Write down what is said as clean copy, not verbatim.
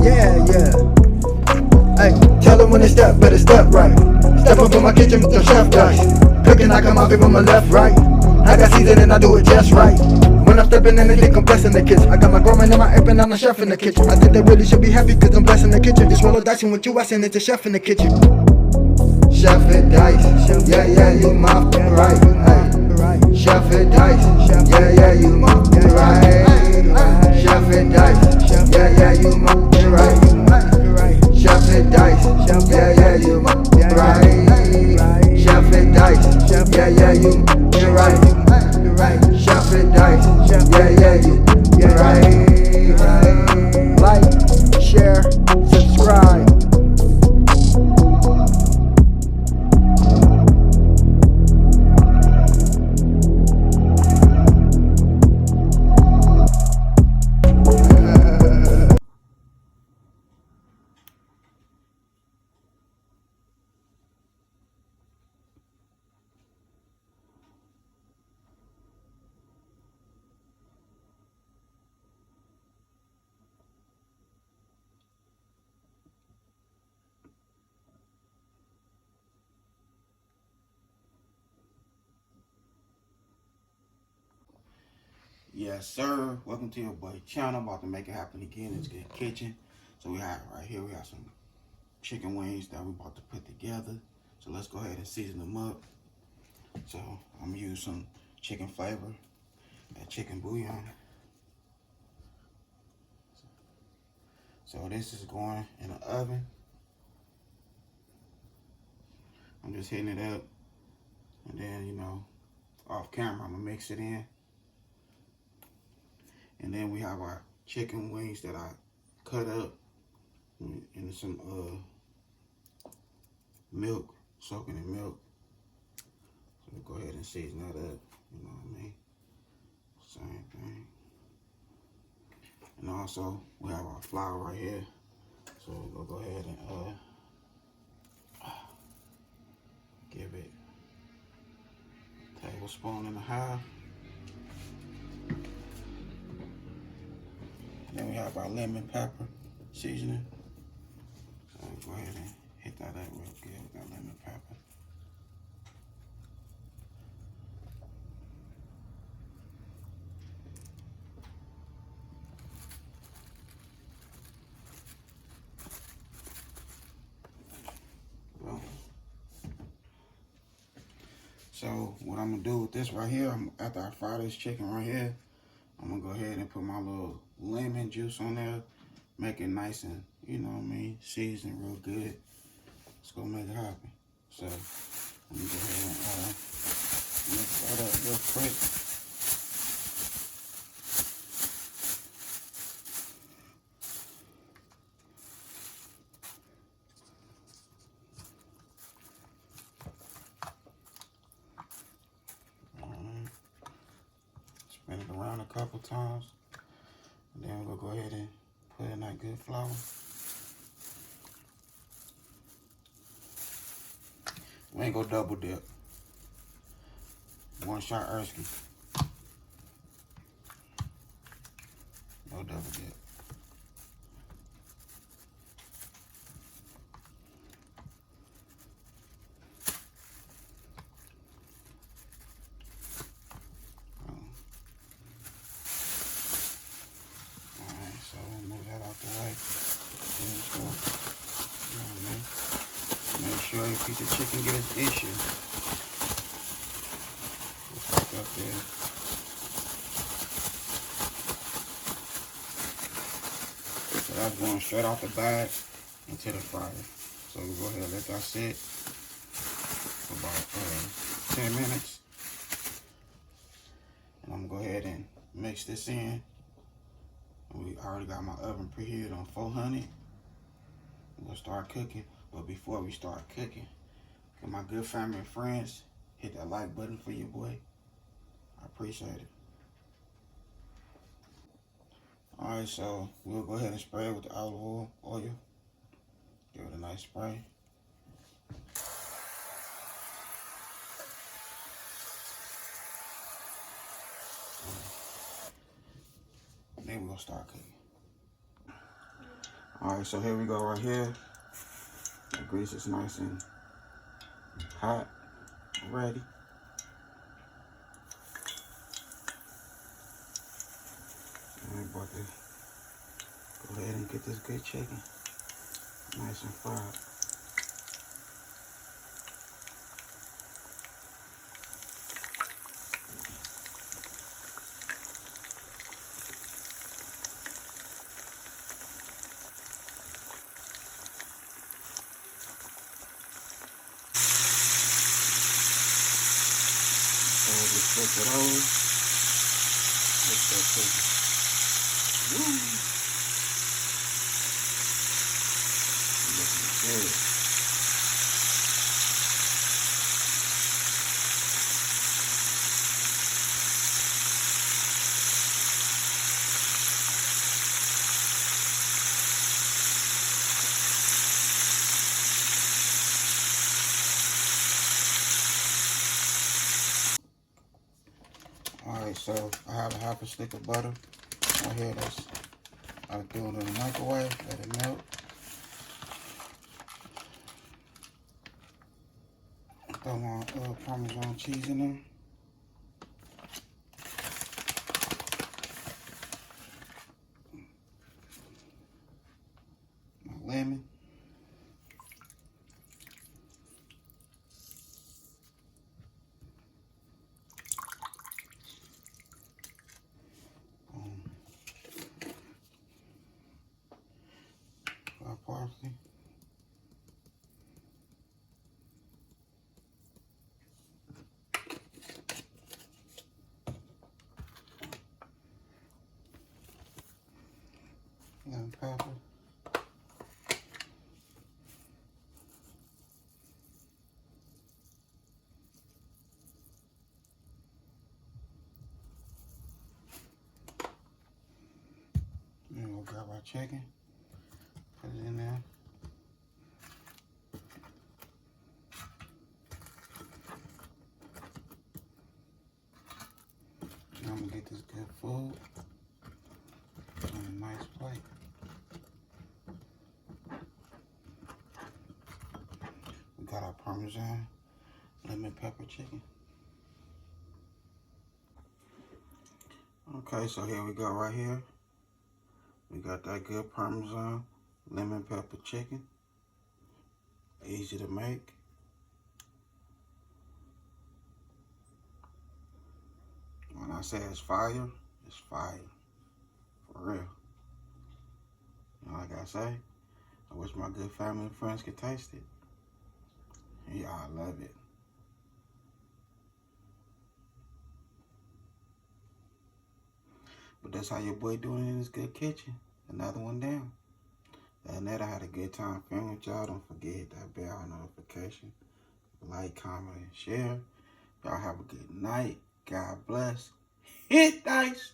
Yeah, yeah. Hey, tell them when they step, better step right. Step up in my kitchen with them chef dice. Cooking, I come out from my left, right. I got season and I do it just right. When I'm stepping in, they think I'm blessing the kitchen. I got my grandma and my apron, I'm the chef in the kitchen. I think they really should be happy cause I'm blessing the kitchen. This roll of dice and with you, I send it to chef in the kitchen. Chef and dice, yeah, yeah, you my right. Hey. Chef and dice, yeah, yeah, you my right. Chef and dice, yeah, yeah, you my right. Chef and dice, yeah, yeah, you my right. Chef and dice, yeah, yeah, you right. Chef and dice, yeah, yeah, you right. Like, share, subscribe. Yes, sir. Welcome to your boy channel. About to make it happen again. It's Good Kitchen. So we have right here, we have some chicken wings that we're about to put together. So let's go ahead and season them up. So I'm gonna use some chicken flavor, that chicken bouillon. So this is going in the oven. I'm just hitting it up, and then, you know, off camera I'm gonna mix it in. And then we have our chicken wings that I cut up in some milk, soaking in milk. So we'll go ahead and season that up, you know what I mean? Same thing. And also we have our flour right here. So we'll go ahead and give it a tablespoon and a half. Then we have our lemon pepper seasoning. So go ahead and hit that up real good with that lemon pepper. Well, so what I'm gonna do with this right here, after I fry this chicken right here, I'm gonna go ahead and put my little lemon juice on there, make it nice and, you know what I mean, seasoned real good. It's gonna make it happen. So let me go ahead and mix that up real quick. Spin it around a couple times. And then we'll go ahead and put in that good flour. We ain't gonna double dip. One shot Erskine. No double dip. Alright, so we'll move that out the way. Then let's go. You know what I mean? Make sure your piece of chicken get its issue. Just like up there. So that's going straight off the bag into the fryer. So we'll go ahead and let that sit for about 10 minutes. And I'm gonna go ahead and mix this in. We already got my oven preheated on 400. We're gonna start cooking. But before we start cooking, can my good family and friends hit that like button for your boy? I appreciate it. Alright, so we'll go ahead and spray it with the olive oil. Give it a nice spray. Then we're gonna start cooking. Alright, so here we go right here. The grease is nice and hot, ready. And we're about to go ahead and get this good chicken nice and fried. So just flip it over. Look that chicken. Woo! Looking good. Alright, so I have a half a stick of butter right here. That's I threw it in the microwave, let it melt. Throw my Parmesan cheese in there. My lemon. Parsley. And pepper. Then we'll grab our chicken, put it in there. Now I'm gonna get this good food on a nice plate. We got our Parmesan lemon pepper chicken. Okay, so here we go right here. We got that good Parmesan lemon pepper chicken. Easy to make. When I say it's fire, it's fire. For real. You know, like I say, I wish my good family and friends could taste it. Yeah, I love it. But that's how your boy doing in his good kitchen. Another one down. That night I had a good time filming with y'all. Don't forget that bell notification. Like, comment, and share. Y'all have a good night. God bless. Hit dice.